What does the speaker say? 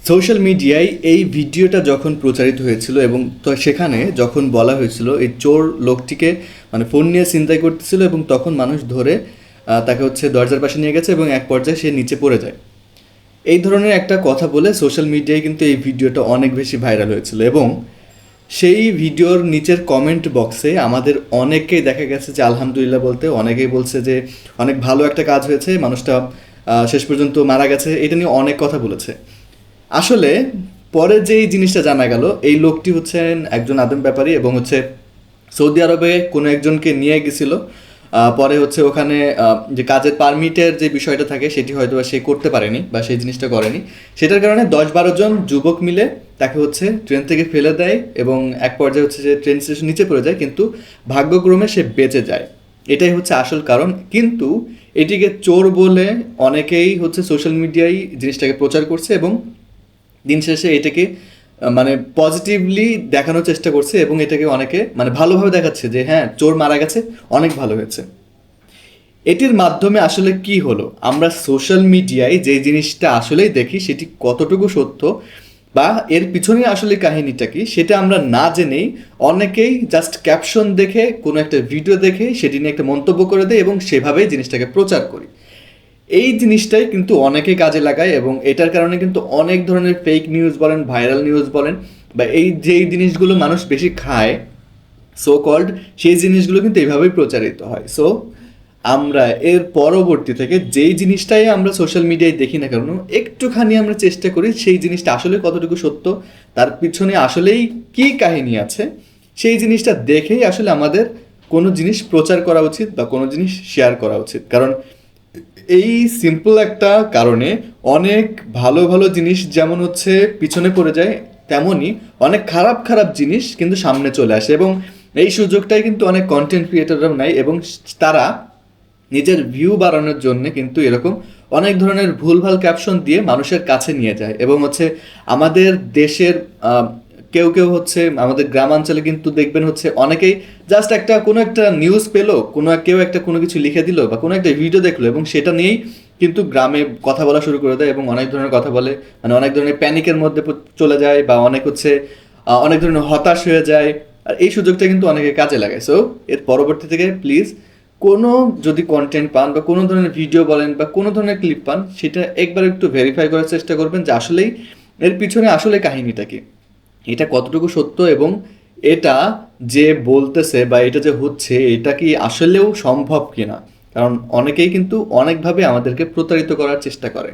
Social মিডিয়ায় এই ভিডিওটা যখন প্রচারিত হয়েছিল এবং তো সেখানে যখন বলা হয়েছিল এই চোর লোকটিকে মানে ফোন নিয়ে ছিনতাই করতেছিল এবং তখন মানুষ ধরে তাকে হচ্ছে দরজার পাশে নিয়ে গেছে এবং এক পর্যায়ে সে নিচে পড়ে যায়। এই ধরনের একটা কথা বলে সোশ্যাল মিডিয়ায় কিন্তু এই ভিডিওটা অনেক বেশি ভাইরাল হয়েছিল এবং সেই ভিডিওর নিচের কমেন্ট বক্সে আমাদের অনেকেই দেখা গেছে যে আলহামদুলিল্লাহ বলতে, অনেকেই বলছে যে অনেক ভালো একটা কাজ হয়েছে, মানুষটা শেষ পর্যন্ত মারা গেছে, এটা নিয়ে অনেক কথা বলেছে। আসলে পরে যেই জিনিসটা জানা গেল, এই লোকটি হচ্ছেন একজন আদম ব্যাপারী এবং হচ্ছে সৌদি আরবে কোনো একজনকে নিয়ে গেছিল। পরে হচ্ছে ওখানে যে কাজের পারমিটের যে বিষয়টা থাকে সেটি হয়তো বা সে করতে পারেনি বা সেই জিনিসটা করেনি, সেটার কারণে 10-12 জন যুবক মিলে তাকে হচ্ছে ট্রেন থেকে ফেলে দেয় এবং এক পর্যায়ে হচ্ছে যে ট্রেন স্টেশন নিচে পড়ে যায়, কিন্তু ভাগ্যক্রমে সে বেঁচে যায়। এটাই হচ্ছে আসল কারণ। কিন্তু এটিকে চোর বলে অনেকেই হচ্ছে সোশ্যাল মিডিয়ায় জিনিসটাকে প্রচার করছে এবং দিন শেষে এটাকে মানে পজিটিভলি দেখানোর চেষ্টা করছে এবং এটাকে অনেকে মানে ভালোভাবে দেখাচ্ছে যে হ্যাঁ চোর মারা গেছে, অনেক ভালো হয়েছে। এটির মাধ্যমে আসলে কি হলো, আমরা সোশ্যাল মিডিয়ায় যে জিনিসটা আসলেই দেখি সেটি কতটুকু সত্য বা এর পিছনে আসলে কাহিনীটা কি সেটা আমরা না জেনেই অনেকেই জাস্ট ক্যাপশন দেখে কোনো একটা ভিডিও দেখে সেটি নিয়ে একটা মন্তব্য করে দেয় এবং সেভাবেই জিনিসটাকে প্রচার করি। এই জিনিসটাই কিন্তু অনেকে কাজে লাগায় এবং এটার কারণে কিন্তু অনেক ধরনের ফেক নিউজ বলেন, ভাইরাল নিউজ বলেন, বা এই যেই জিনিসগুলো মানুষ বেশি খায় সো কল্ড, সেই জিনিসগুলো কিন্তু এইভাবেই প্রচারিত হয়। সো আমরা এর পরবর্তী থেকে যেই জিনিসটাই আমরা সোশ্যাল মিডিয়ায় দেখি না কেন, একটুখানি আমরা চেষ্টা করি সেই জিনিসটা আসলে কতটুকু সত্য, তার পিছনে আসলেই কী কাহিনী আছে, সেই জিনিসটা দেখেই আসলে আমাদের কোনো জিনিস প্রচার করা উচিত বা কোনো জিনিস শেয়ার করা উচিত। কারণ এই সিম্পল একটা কারণে অনেক ভালো ভালো জিনিস যেমন হচ্ছে পিছনে পড়ে যায়, তেমনই অনেক খারাপ খারাপ জিনিস কিন্তু সামনে চলে আসে এবং এই সুযোগটাই কিন্তু অনেক কন্টেন্ট ক্রিয়েটররাও নেয় এবং তারা নিজের ভিউ বাড়ানোর জন্য কিন্তু এরকম অনেক ধরনের ভুলভাল ক্যাপশন দিয়ে মানুষের কাছে নিয়ে যায় এবং হচ্ছে আমাদের দেশের কেউ কেউ হচ্ছে আমাদের গ্রামাঞ্চলে কিন্তু দেখবেন হচ্ছে অনেকেই জাস্ট একটা কোনো একটা নিউজ পেলো, কেউ একটা কোনো কিছু লিখে দিল বা কোনো একটা ভিডিও দেখলো এবং সেটা নিয়েই কিন্তু গ্রামে কথা বলা শুরু করে দেয় এবং অনেক ধরনের কথা বলে, মানে অনেক ধরনের প্যানিকের মধ্যে চলে যায় বা অনেক হচ্ছে অনেক ধরনের হতাশ হয়ে যায়। আর এই সুযোগটা কিন্তু অনেকে কাজে লাগায়। সো এর পরবর্তী থেকে প্লিজ কোনো যদি কন্টেন্ট পান বা কোনো ধরনের ভিডিও বলেন বা কোনো ধরনের ক্লিপ পান, সেটা একবার একটু ভেরিফাই করার চেষ্টা করবেন যে আসলেই এর পিছনে আসলে কাহিনীটা কি, এটা কতটুকু সত্য এবং এটা যে বলতেছে বা এটা যে হচ্ছে এটা কি আসলেও সম্ভব কিনা। কারণ অনেকেই কিন্তু অনেকভাবে আমাদেরকে প্রতারিত করার চেষ্টা করে।